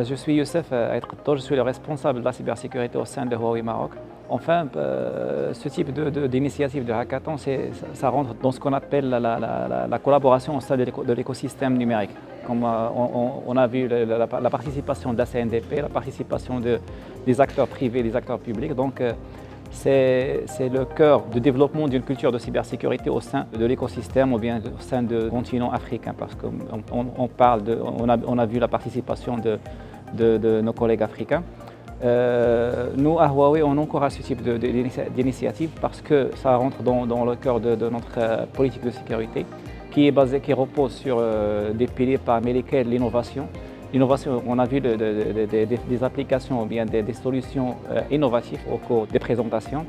Je suis Youssef Aït Qattor, je suis le responsable de la cybersécurité au sein de Huawei Maroc. Enfin, ce type d'initiative de hackathon, ça rentre dans ce qu'on appelle la collaboration au sein de l'écosystème numérique. Comme on a vu la participation de la CNDP, la participation des acteurs privés, des acteurs publics. Donc, c'est le cœur du développement d'une culture de cybersécurité au sein de l'écosystème ou bien au sein du continent africain, parce qu'on a vu la participation de nos collègues africains. Nous, à Huawei, on encourage ce type d'initiative parce que ça rentre dans le cœur de notre politique de sécurité qui repose sur des piliers parmi lesquels l'innovation. L'innovation, on a vu des applications ou bien des solutions innovatives au cours des présentations.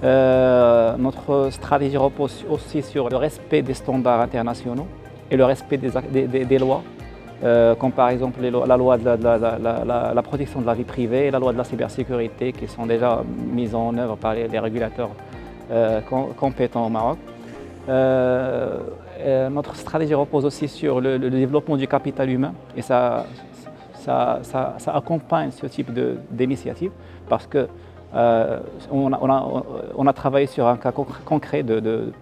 Notre stratégie repose aussi sur le respect des standards internationaux et le respect des lois, comme par exemple la loi de la protection de la vie privée et la loi de la cybersécurité qui sont déjà mises en œuvre par les régulateurs compétents au Maroc. Notre stratégie repose aussi sur le développement du capital humain et ça accompagne ce type d'initiative parce que on a travaillé sur un cas concret de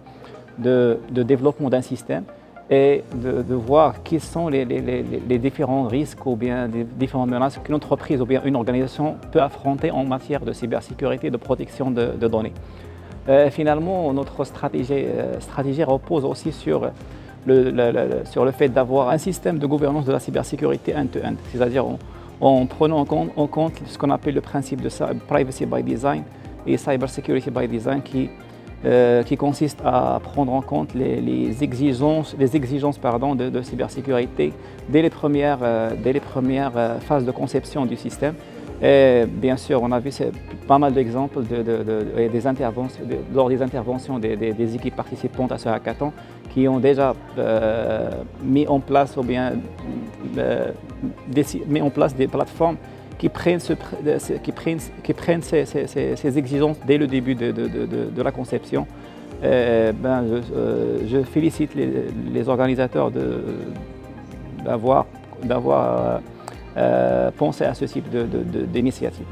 développement d'un système et de voir quels sont les différents risques ou bien les différentes menaces qu'une entreprise ou bien une organisation peut affronter en matière de cybersécurité et de protection de données. Finalement, notre stratégie repose aussi sur le fait d'avoir un système de gouvernance de la cybersécurité end-to-end, c'est-à-dire en prenant en compte ce qu'on appelle le principe de privacy by design et cyber security by design qui consiste à prendre en compte les exigences de cybersécurité dès les premières phases de conception du système. Et bien sûr, on a vu pas mal d'exemples lors des interventions des équipes participantes à ce hackathon qui ont déjà mis en place des plateformes qui prennent ces exigences dès le début de la conception. Je félicite les organisateurs d'avoir pensé à ce type d'initiative.